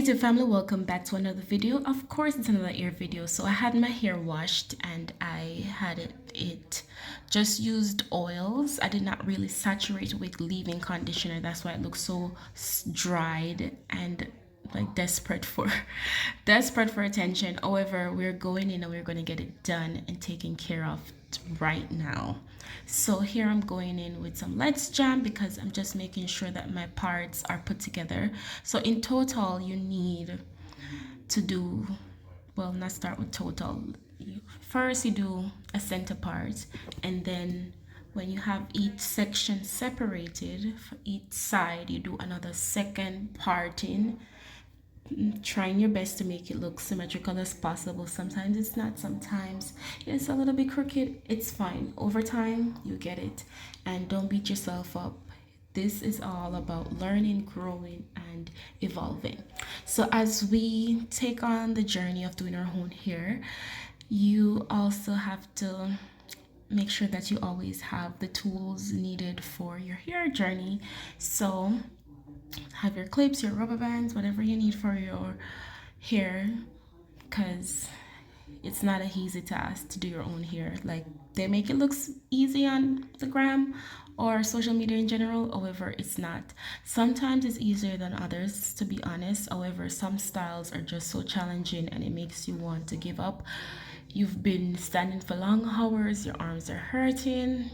YouTube family, welcome back to another video. Of course, it's another ear video. So I had my hair washed and I had it just used oils. I did not really saturate with leave-in conditioner. That's why it looks so dried and like desperate for attention. However, we're going in and we're going to get it done and taken care of right now. So here I'm going in with some Let's Jam because I'm just making sure that my parts are put together. So in total you need to do, well, let's start with total. First you do a center part, and then when you have each section separated for each side, you do another second parting, trying your best to make it look symmetrical as possible. Sometimes it's not, sometimes it's a little bit crooked. It's fine. Over time you get it, and don't beat yourself up. This is all about learning, growing, and evolving. So as we take on the journey of doing our own hair, you also have to make sure that you always have the tools needed for your hair journey. So have your clips, your rubber bands, whatever you need for your hair, because it's not an easy task to do your own hair. Like, they make it look easy on the gram or social media in general. However, it's not. Sometimes it's easier than others, to be honest. However, some styles are just so challenging and it makes you want to give up. You've been standing for long hours, your arms are hurting,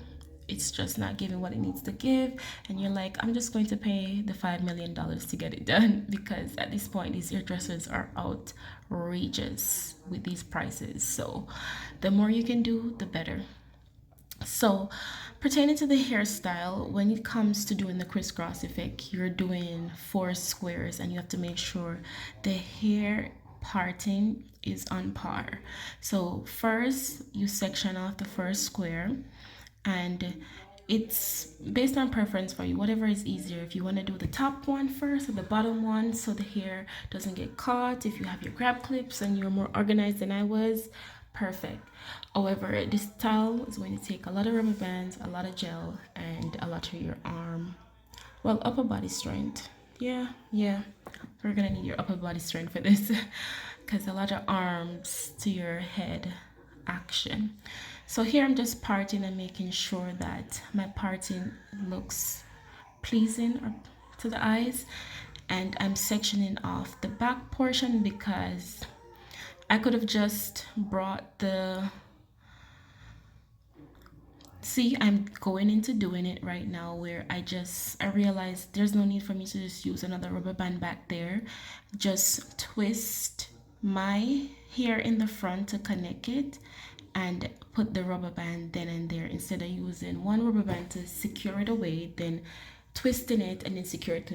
it's just not giving what it needs to give, and you're like, I'm just going to pay the $5 million to get it done, because at this point these hairdressers are outrageous with these prices. So the more you can do, the better. So pertaining to the hairstyle, when it comes to doing the crisscross effect, you're doing 4 squares and you have to make sure the hair parting is on par. So first you section off the first square, and it's based on preference for you, whatever is easier. If you want to do the top one first or the bottom one so the hair doesn't get caught, if you have your grab clips and you're more organized than I was, perfect. However, this style is going to take a lot of rubber bands, a lot of gel, and a lot of your arm, well, upper body strength. Yeah, we're gonna need your upper body strength for this because a lot of arms to your head action. So here I'm just parting and making sure that my parting looks pleasing to the eyes, and I'm sectioning off the back portion because I could have just brought the, see, I'm going into doing it right now where I realized there's no need for me to just use another rubber band back there. Just twist my hair in the front to connect it and put the rubber band then and there, instead of using one rubber band to secure it away, then twisting it and then secure it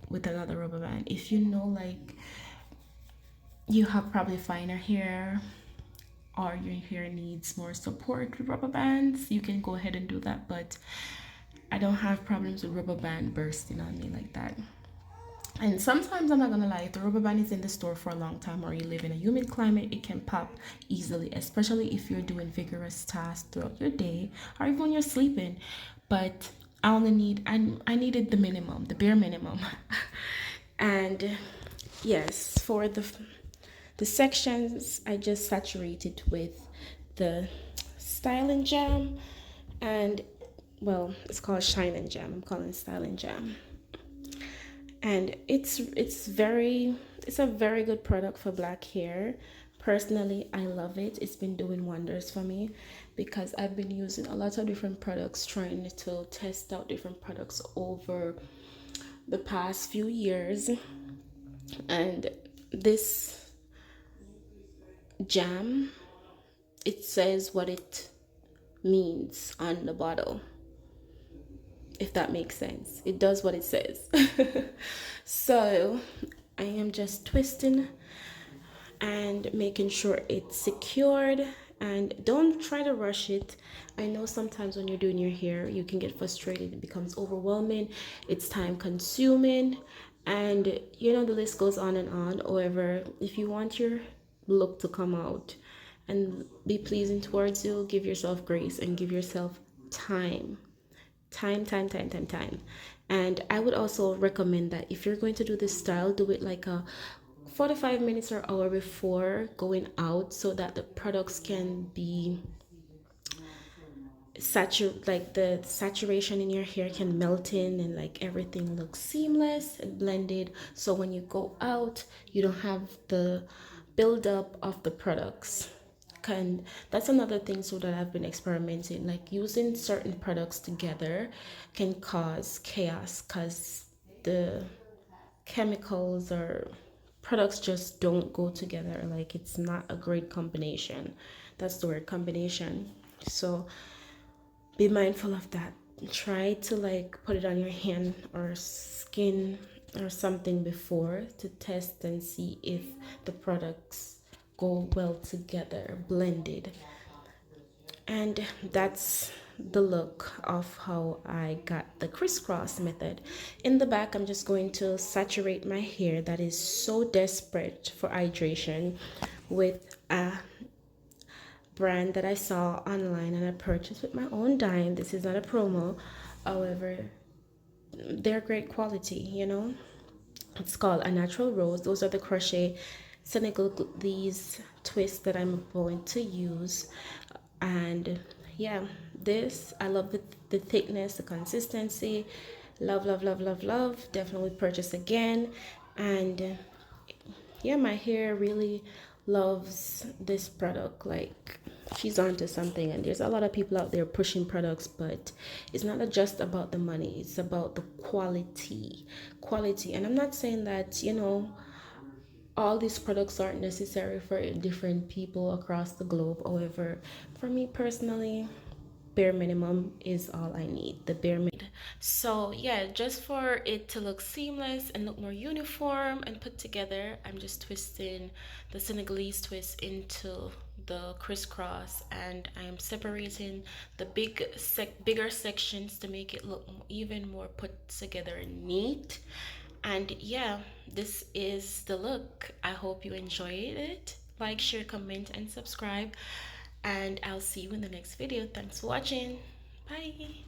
with another rubber band. If you know, like, you have probably finer hair or your hair needs more support with rubber bands, you can go ahead and do that, but I don't have problems with rubber band bursting on me like that. And sometimes, I'm not gonna lie, if the rubber band is in the store for a long time or you live in a humid climate, it can pop easily, especially if you're doing vigorous tasks throughout your day or even when you're sleeping. But I needed the minimum, the bare minimum. And yes, for the sections, I just saturated with the styling jam, and, well, it's called shine and jam, I'm calling it styling jam. And it's a very good product for black hair. Personally, I love it. It's been doing wonders for me because I've been using a lot of different products, trying to test out different products over the past few years, and this jam, it says what it means on the bottle, if that makes sense. It does what it says. So I am just twisting and making sure it's secured, and don't try to rush it. I know sometimes when you're doing your hair you can get frustrated, it becomes overwhelming, it's time consuming, and you know, the list goes on and on. However, if you want your look to come out and be pleasing towards you, give yourself grace and give yourself time. And I would also recommend that if you're going to do this style, do it like a 45 minutes or hour before going out, so that the products can be like the saturation in your hair can melt in, and like everything looks seamless and blended, so when you go out you don't have the buildup of the products. And that's another thing so that I've been experimenting, like using certain products together can cause chaos because the chemicals or products just don't go together. Like it's not a great combination. That's the word, combination. So be mindful of that. Try to like put it on your hand or skin or something before to test and see if the products go well together, blended. And that's the look of how I got the crisscross method. In the back, I'm just going to saturate my hair that is so desperate for hydration with a brand that I saw online and I purchased with my own dime. This is not a promo, however, they're great quality, you know. It's called A Natural Rose. Those are the crochet these twists that I'm going to use. And yeah, this I love the thickness, the consistency. Love, love, love, love, love. Definitely purchase again. And yeah, my hair really loves this product. Like she's onto something, and there's a lot of people out there pushing products, but it's not just about the money, it's about the quality. And I'm not saying that, you know, all these products aren't necessary for different people across the globe. However, for me personally, bare minimum is all I need, the bare minimum. So yeah, just for it to look seamless and look more uniform and put together, I'm just twisting the Senegalese twist into the crisscross, and I am separating the bigger sections to make it look even more put together and neat. And yeah, this is the look. I hope you enjoyed it. Like, share, comment, and subscribe. And I'll see you in the next video. Thanks for watching. Bye.